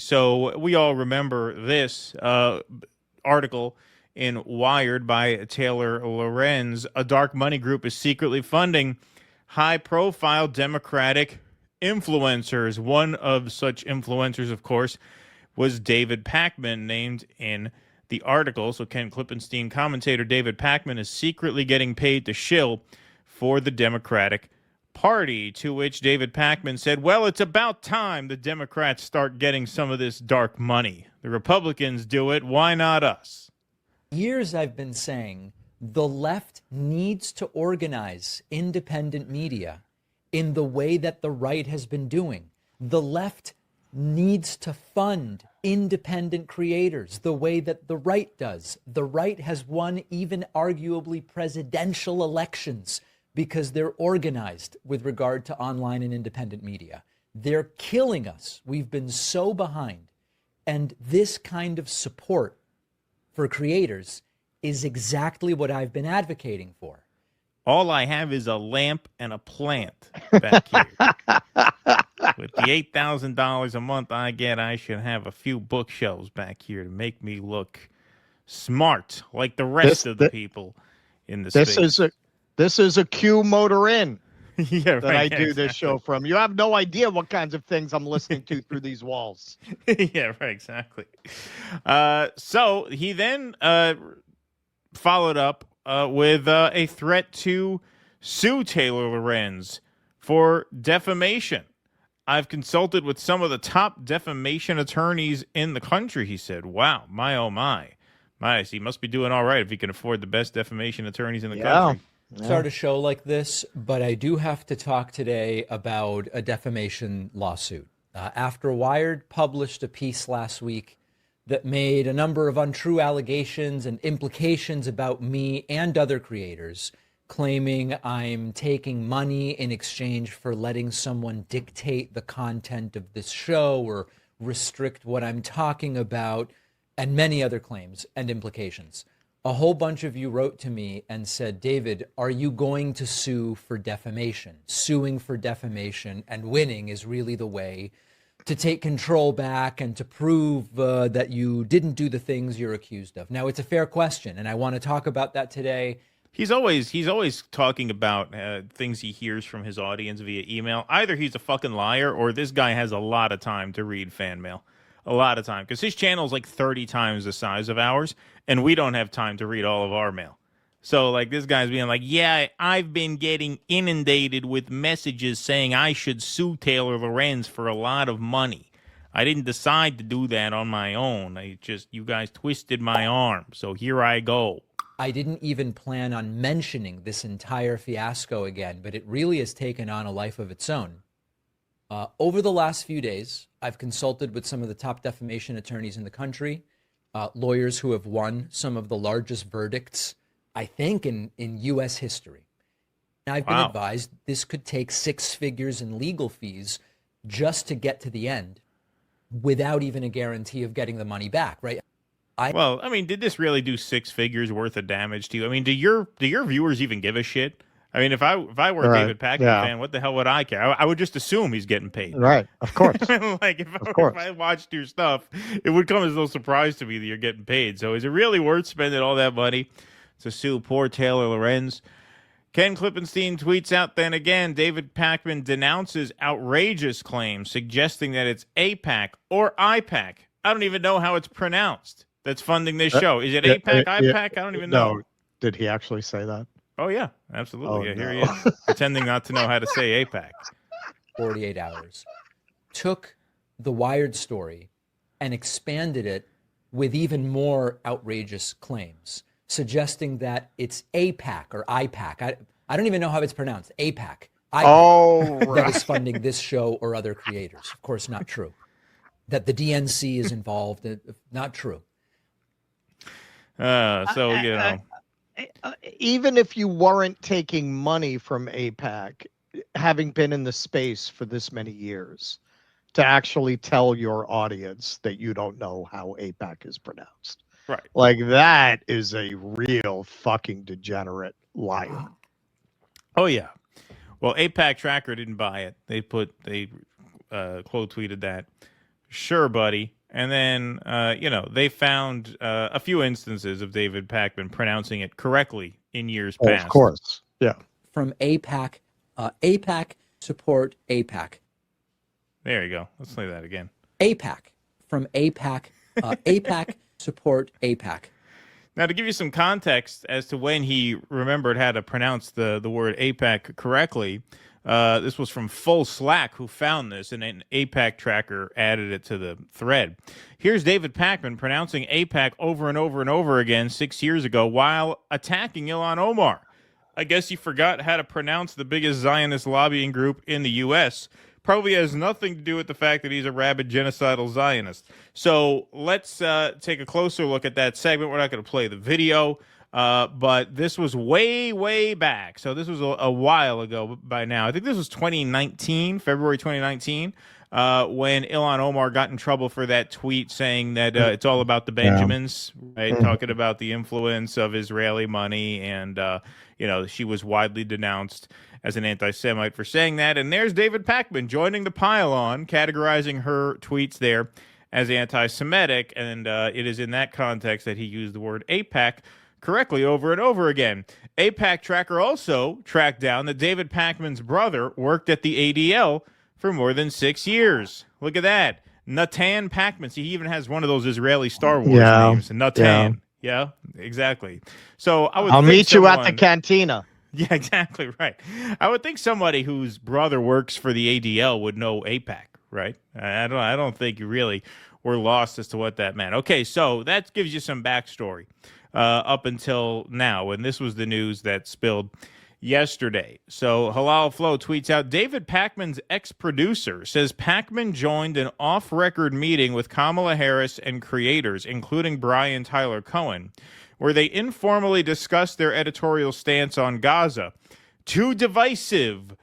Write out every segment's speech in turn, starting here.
So we all remember this article in Wired by Taylor Lorenz. A dark money group is secretly funding high-profile Democratic influencers. One of such influencers, of course, was David Pakman, named in the article. So Ken Klippenstein, commentator David Pakman, is secretly getting paid to shill for the Democratic Party, to which David Pakman said, well, it's about time the Democrats start getting some of this dark money. The Republicans do it. Why not us? Years I've been saying the left needs to organize independent media in the way that the right has been doing. The left needs to fund independent creators the way that the right does. The right has won even arguably presidential elections because they're organized with regard to online and independent media. They're killing us. We've been so behind. And this kind of support for creators is exactly what I've been advocating for. All I have is a lamp and a plant back here. With the $8,000 a month I get, I should have a few bookshelves back here to make me look smart like the rest of the people in the space. This is a Q Motor Inn that I do this show from. You have no idea what kinds of things I'm listening to through these walls. Yeah, right, exactly. So he then followed up with a threat to sue Taylor Lorenz for defamation. I've consulted with some of the top defamation attorneys in the country, he said. Wow, my oh my. He must be doing all right if he can afford the best defamation attorneys in the country. Start a show like this, but I do have to talk today about a defamation lawsuit. After Wired published a piece last week that made a number of untrue allegations and implications about me and other creators, claiming I'm taking money in exchange for letting someone dictate the content of this show or restrict what I'm talking about, and many other claims and implications. A whole bunch of you wrote to me and said, David, are you going to sue for defamation? Suing for defamation and winning is really the way to take control back and to prove that you didn't do the things you're accused of. Now, it's a fair question, and I want to talk about that today. He's always talking about things he hears from his audience via email. Either he's a fucking liar or this guy has a lot of time to read fan mail. A lot of time, because his channel is like 30 times the size of ours, and we don't have time to read all of our mail. So, like, this guy's being like, yeah, I've been getting inundated with messages saying I should sue Taylor Lorenz for a lot of money. I didn't decide to do that on my own. You guys twisted my arm, so here I go. I didn't even plan on mentioning this entire fiasco again, but it really has taken on a life of its own. Over the last few days, I've consulted with some of the top defamation attorneys in the country, lawyers who have won some of the largest verdicts, I think, in U.S. history. And I've been advised this could take 6 figures in legal fees just to get to the end without even a guarantee of getting the money back, right? Did this really do 6 figures worth of damage to you? I mean, do your viewers even give a shit? I mean, if I were a David Pakman fan, what the hell would I care? I would just assume he's getting paid. Right, of course. Like, if I watched your stuff, it would come as no surprise to me that you're getting paid. So is it really worth spending all that money to sue poor Taylor Lorenz? Ken Klippenstein tweets out then again, David Pakman denounces outrageous claims suggesting that it's APAC or IPAC. I don't even know how it's pronounced. That's funding this show. Is it APAC, IPAC? I don't even know. No. Did he actually say that? Oh, yeah, absolutely. Here he is, pretending not to know how to say APAC. 48 hours. Took the Wired story and expanded it with even more outrageous claims, suggesting that it's APAC or IPAC. I don't even know how it's pronounced. APAC. That is funding this show or other creators. Of course, not true. That the DNC is involved. Not true. Even if you weren't taking money from APAC, having been in the space for this many years, to actually tell your audience that you don't know how APAC is pronounced. Right. Like, that is a real fucking degenerate liar. Oh, yeah. Well, APAC Tracker didn't buy it. They quote tweeted that, Sure, buddy. And then, they found a few instances of David Pakman pronouncing it correctly in years Oh, of past. course. Yeah. From APAC, APAC support APAC. There you go. Let's play that again. APAC from APAC, APAC support APAC. Now, to give you some context as to when he remembered how to pronounce the word APAC correctly, this was from Full Slack, who found this, and an APAC tracker added it to the thread. Here's David Pakman pronouncing APAC over and over and over again 6 years ago while attacking Ilhan Omar. I guess he forgot how to pronounce the biggest Zionist lobbying group in the U.S., probably has nothing to do with the fact that he's a rabid genocidal Zionist. So let's take a closer look at that segment. We're not going to play the video, but this was way, way back. So this was a while ago by now. I think this was 2019, February 2019, when Ilhan Omar got in trouble for that tweet saying that it's all about the Benjamins, right? Mm-hmm. Talking about the influence of Israeli money, and she was widely denounced as an anti-Semite for saying that. And there's David Pakman joining the pile-on, categorizing her tweets there as anti-Semitic, and it is in that context that he used the word APAC correctly over and over again. APAC tracker also tracked down that David Pakman's brother worked at the ADL for more than 6 years. Look at that. Natan Pakman. See, he even has one of those Israeli Star Wars names. Natan. Yeah, exactly. So I'll meet you at the cantina. Yeah, exactly right. I would think somebody whose brother works for the ADL would know APAC, right? I don't think you really were lost as to what that meant. Okay, so that gives you some backstory up until now, and this was the news that spilled yesterday. So Halal Flow tweets out, David Pakman's ex-producer says Pakman joined an off-record meeting with Kamala Harris and creators, including Brian Tyler Cohen, where they informally discussed their editorial stance on Gaza. Too divisive,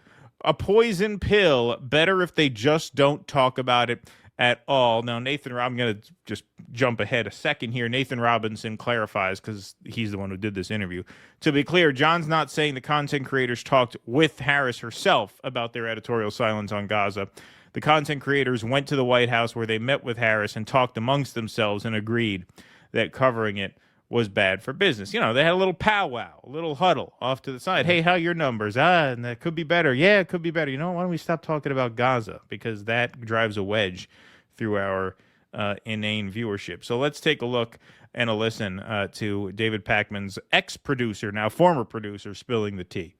a poison pill, better if they just don't talk about it at all. Now, I'm going to just jump ahead a second here. Nathan Robinson clarifies, because he's the one who did this interview. To be clear, John's not saying the content creators talked with Harris herself about their editorial silence on Gaza. The content creators went to the White House where they met with Harris and talked amongst themselves and agreed that covering it was bad for business. They had a little powwow, a little huddle off to the side. Hey, how are your numbers? And that could be better. Yeah, it could be better. Why don't we stop talking about Gaza? Because that drives a wedge through our inane viewership. So let's take a look and a listen to David Pakman's ex-producer, now former producer, spilling the tea.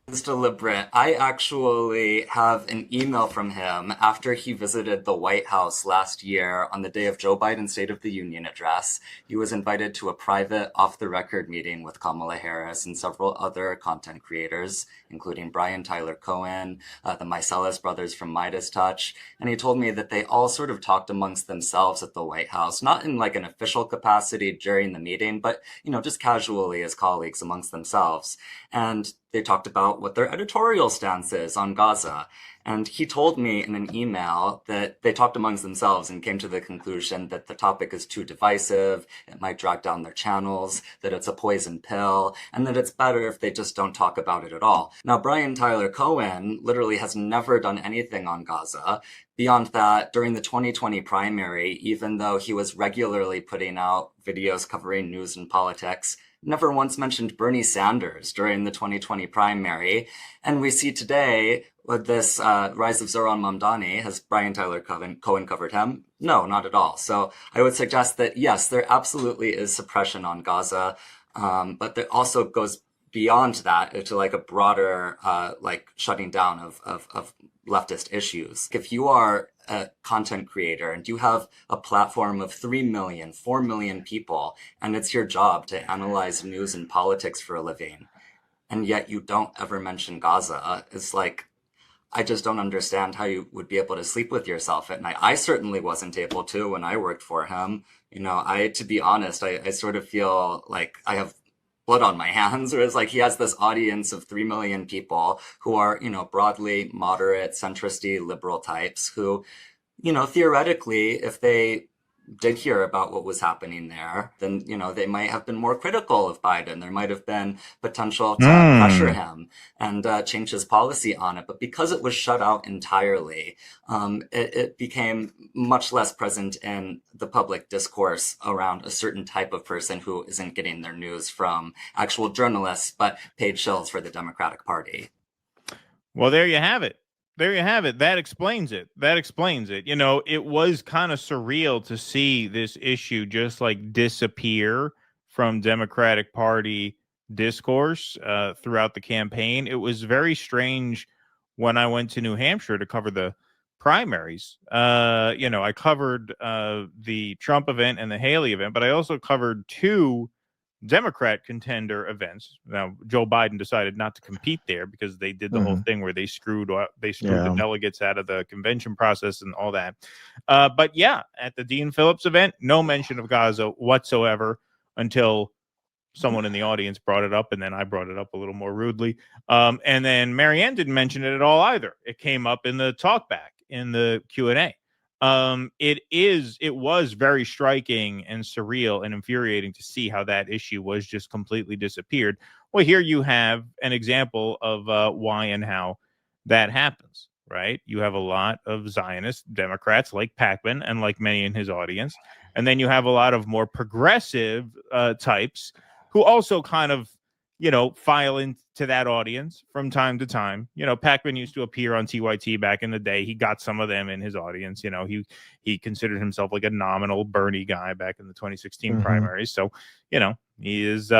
It's deliberate. I actually have an email from him after he visited the White House last year on the day of Joe Biden's State of the Union address. He was invited to a private off-the-record meeting with Kamala Harris and several other content creators, including Brian Tyler Cohen, the Mycelis brothers from Midas Touch. And he told me that they all sort of talked amongst themselves at the White House, not in like an official capacity during the meeting, but, just casually as colleagues amongst themselves. And they talked about what their editorial stance is on Gaza. And he told me in an email that they talked amongst themselves and came to the conclusion that the topic is too divisive, it might drag down their channels, that it's a poison pill, and that it's better if they just don't talk about it at all. Now, Brian Tyler Cohen literally has never done anything on Gaza. Beyond that, during the 2020 primary, even though he was regularly putting out videos covering news and politics, never once mentioned Bernie Sanders during the 2020 primary. And we see today with this rise of Zohran Mamdani, has Brian Tyler Cohen covered him? No, not at all. So I would suggest that, yes, there absolutely is suppression on Gaza, but there also goes beyond that into like a broader shutting down of leftist issues. If you are a content creator and you have a platform of 3 million, 4 million people, and it's your job to analyze news and politics for a living, and yet you don't ever mention Gaza, it's like, I just don't understand how you would be able to sleep with yourself at night. I certainly wasn't able to when I worked for him. To be honest, I sort of feel like I have blood on my hands, or it's like he has this audience of 3 million people who are, broadly moderate, centristy, liberal types who, theoretically, if they did hear about what was happening there, then, they might have been more critical of Biden. There might have been potential to pressure him and change his policy on it. But because it was shut out entirely, it became much less present in the public discourse around a certain type of person who isn't getting their news from actual journalists, but paid shills for the Democratic Party. Well, there you have it. There you have it. That explains it. That explains it. It was kind of surreal to see this issue just like disappear from Democratic Party discourse throughout the campaign. It was very strange when I went to New Hampshire to cover the primaries. I covered the Trump event and the Haley event, but I also covered two Democrat contender events. Now, Joe Biden decided not to compete there because they did the whole thing where they screwed the delegates out of the convention process and all that. But yeah, at the Dean Phillips event, no mention of Gaza whatsoever until someone in the audience brought it up, and then I brought it up a little more rudely. And then Marianne didn't mention it at all either. It came up in the talkback in the Q&A. It was very striking and surreal and infuriating to see how that issue was just completely disappeared. Well, here you have an example of why and how that happens, right? You have a lot of Zionist Democrats like Pakman and like many in his audience. And then you have a lot of more progressive types who also kind of, file into that audience from time to time. Pakman used to appear on TYT back in the day. He got some of them in his audience. He considered himself like a nominal Bernie guy back in the 2016 primaries. So, he is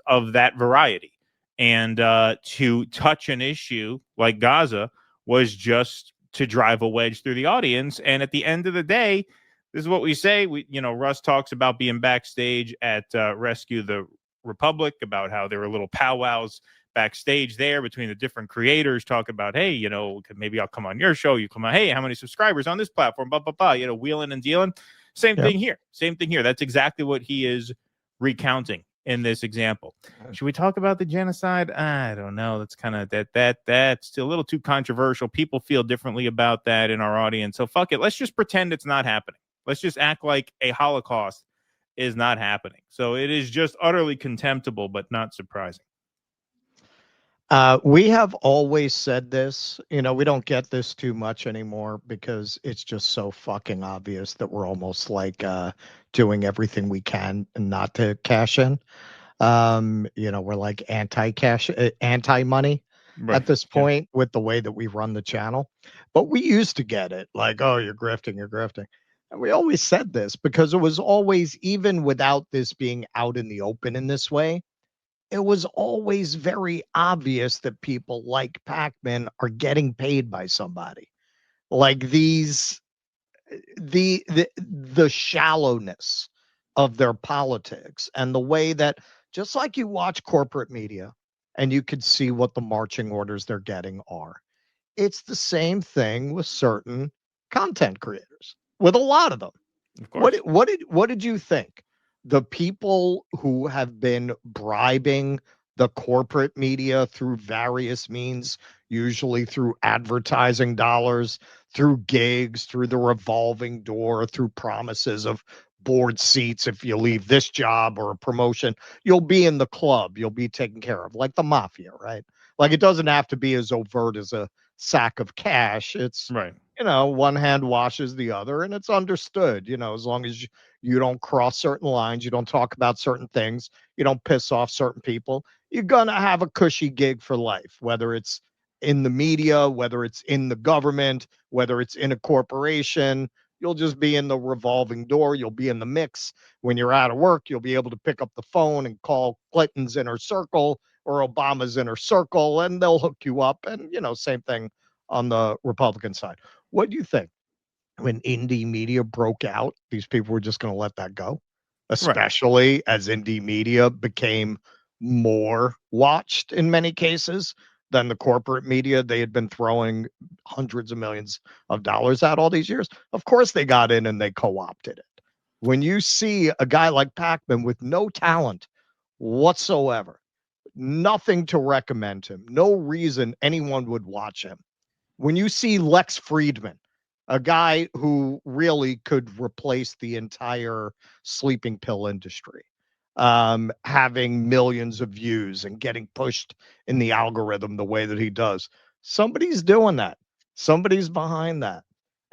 of that variety. And to touch an issue like Gaza was just to drive a wedge through the audience. And at the end of the day, this is what we say. Russ talks about being backstage at Rescue the Republic, about how there were little powwows backstage there between the different creators talking about, hey, maybe I'll come on your show. You come on, hey, how many subscribers on this platform? Blah, blah, blah, wheeling and dealing. Same thing here. Same thing here. That's exactly what he is recounting in this example. Should we talk about the genocide? I don't know. That's kind of that's still a little too controversial. People feel differently about that in our audience. So fuck it. Let's just pretend it's not happening. Let's just act like a Holocaust is not happening. So it is just utterly contemptible, but not surprising. We have always said this. We don't get this too much anymore because it's just so fucking obvious that we're almost like doing everything we can not to cash in. We're like anti-money at this point with the way that we run the channel. But we used to get it like, oh, you're grifting. And we always said this because it was always, even without this being out in the open in this way, it was always very obvious that people like Pakman are getting paid by somebody. Like the shallowness of their politics and the way that, just like you watch corporate media and you could see what the marching orders they're getting are, it's the same thing with certain content creators, with a lot of them. Of course. What did you think? The people who have been bribing the corporate media through various means, usually through advertising dollars, through gigs, through the revolving door, through promises of board seats. If you leave this job or a promotion, you'll be in the club, you'll be taken care of, like the mafia, right? Like, it doesn't have to be as overt as a sack of cash. It's right. One hand washes the other, and it's understood, as long as you don't cross certain lines, you don't talk about certain things, you don't piss off certain people, you're going to have a cushy gig for life, whether it's in the media, whether it's in the government, whether it's in a corporation. You'll just be in the revolving door. You'll be in the mix. When you're out of work, you'll be able to pick up the phone and call Clinton's inner circle or Obama's inner circle, and they'll hook you up. And, same thing on the Republican side. What do you think? When indie media broke out, these people were just going to let that go, especially as indie media became more watched in many cases than the corporate media they had been throwing hundreds of millions of dollars at all these years. Of course, they got in and they co-opted it. When you see a guy like Pakman with no talent whatsoever, nothing to recommend him, no reason anyone would watch him. When you see Lex Friedman, a guy who really could replace the entire sleeping pill industry, having millions of views and getting pushed in the algorithm the way that he does. Somebody's doing that. Somebody's behind that.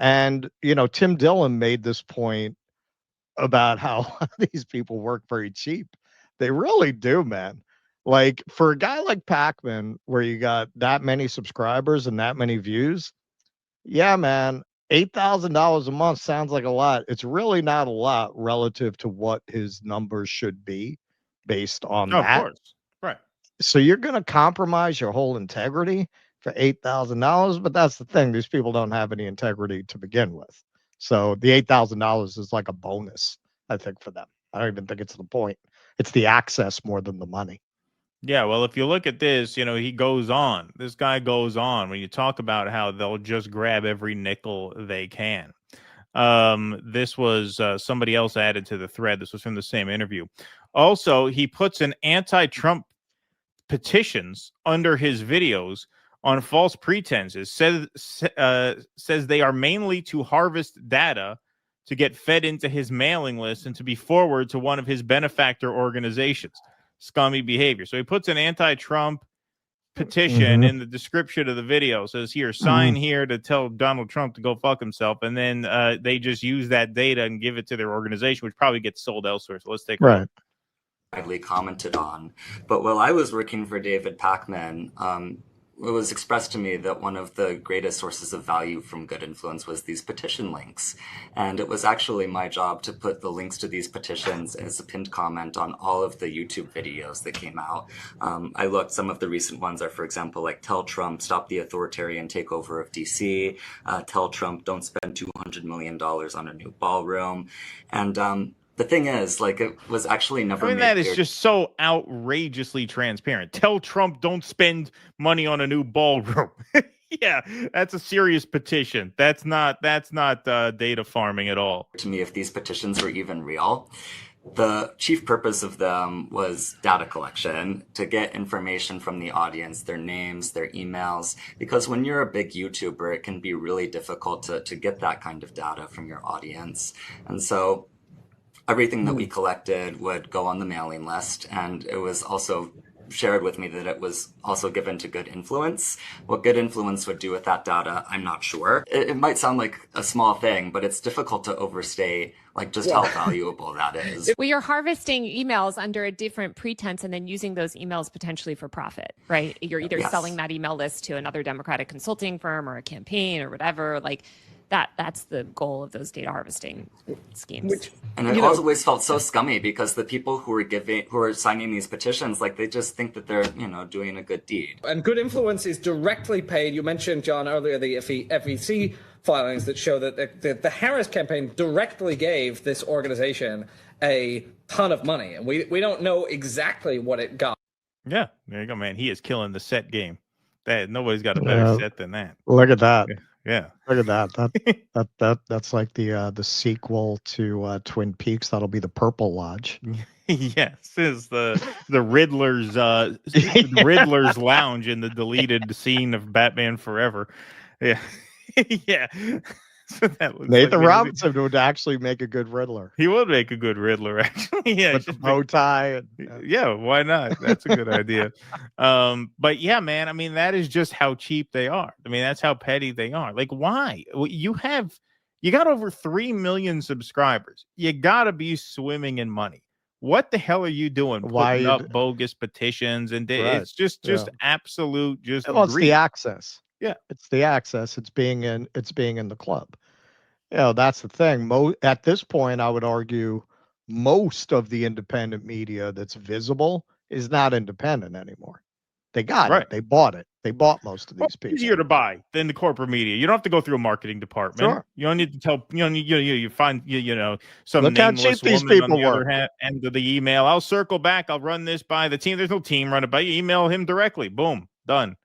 And, Tim Dillon made this point about how these people work very cheap. They really do, man. Like for a guy like Pakman, where you got that many subscribers and that many views, yeah, man, $8,000 a month sounds like a lot. It's really not a lot relative to what his numbers should be based on Of that. course. Right. So you're going to compromise your whole integrity for $8,000, but that's the thing. These people don't have any integrity to begin with. So the $8,000 is like a bonus, I think, for them. I don't even think it's the point. It's the access more than the money. Yeah, well, if you look at this, he goes on. This guy goes on when you talk about how they'll just grab every nickel they can. This was somebody else added to the thread. This was from the same interview. Also, he puts an anti-Trump petitions under his videos on false pretenses. Says they are mainly to harvest data to get fed into his mailing list and to be forwarded to one of his benefactor organizations. Scummy behavior. So he puts an anti-Trump petition in the description of the video. Says here, sign here to tell Donald Trump to go fuck himself, and then they just use that data and give it to their organization, which probably gets sold elsewhere. So let's take a look. Widely commented on. But while I was working for David Pakman, it was expressed to me that one of the greatest sources of value from Good Influence was these petition links. And it was actually my job to put the links to these petitions as a pinned comment on all of the YouTube videos that came out. I looked, some of the recent ones are, for example, like Tell Trump, Stop the Authoritarian Takeover of DC, Tell Trump, Don't Spend $200 million on a New Ballroom. And the thing is, like, it was actually never made that is clear. just so outrageously transparent. Tell Trump don't spend money on a new ballroom. Yeah, that's a serious petition. That's not data farming at all. To me, if these petitions were even real, the chief purpose of them was data collection, to get information from the audience, their names, their emails, because when you're a big YouTuber, it can be really difficult to get that kind of data from your audience. And so everything that we collected would go on the mailing list, and it was also shared with me that it was also given to Good Influence. What Good Influence would do with that data, I'm not sure. It might sound like a small thing, but it's difficult to overstate like just how valuable that is. Well, you're harvesting emails under a different pretense and then using those emails potentially for profit, right? You're either selling that email list to another Democratic consulting firm or a campaign or whatever, like that's the goal of those data harvesting schemes. And it always felt so scummy because the people who are signing these petitions, like they just think that they're, doing a good deed. And Good Influence is directly paid. You mentioned, John, earlier the FEC filings that show that the Harris campaign directly gave this organization a ton of money, and we don't know exactly what it got. Yeah, there you go, man. He is killing the set game. That nobody's got a better set than that. Look at that. Yeah. Look at that. That's like the sequel to Twin Peaks. That'll be the Purple Lodge. Yes, is the Riddler's lounge in the deleted scene of Batman Forever. Yeah. Yeah. So that Nathan Robinson would actually make a good Riddler. He would make a good Riddler, actually. Yeah, with the bow tie. Yeah, why not? That's a good idea. But yeah, man, I mean, that is just how cheap they are. I mean, that's how petty they are. Like, why? You got over 3 million subscribers. You got to be swimming in money. What the hell are you doing? Putting up bogus petitions, and it's just absolute Well, it's the access. Yeah, it's the access. It's being in the club. That's the thing. At this point, I would argue most of the independent media that's visible is not independent anymore. They got it. They bought it. They bought most of these people. Easier to buy than the corporate media. You don't have to go through a marketing department. Sure. You don't need to tell. You find some Look nameless how cheap these woman people on the other end of the email. I'll circle back. I'll run this by the team. There's no team run it by you. Email him directly. Boom, done.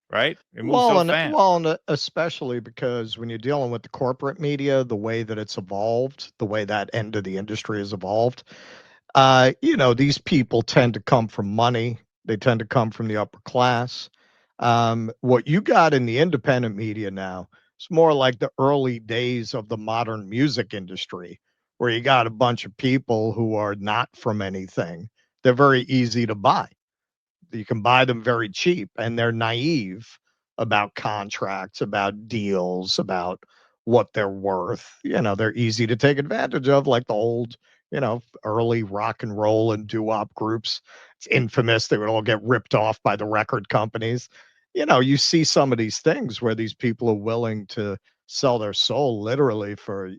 Right? And especially because when you're dealing with the corporate media, the way that it's evolved, the way that end of the industry has evolved, these people tend to come from money. They tend to come from the upper class. What you got in the independent media now, It's more like the early days of the modern music industry, where you got a bunch of people who are not from anything. They're very easy to buy. You can buy them very cheap, and they're naive about contracts, about deals, about what they're worth. They're easy to take advantage of, like the old, early rock and roll and doo-wop groups. It's infamous. They would all get ripped off by the record companies. You see some of these things where these people are willing to sell their soul literally for,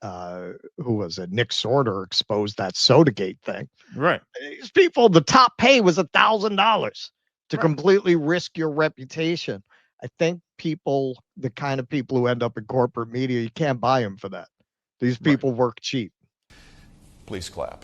who was it? Nick Sorter exposed that Sodagate thing. Right. These people, the top pay was $1,000 to Right. completely risk your reputation. I think the kind of people who end up in corporate media, you can't buy them for that. These people work cheap. Please clap.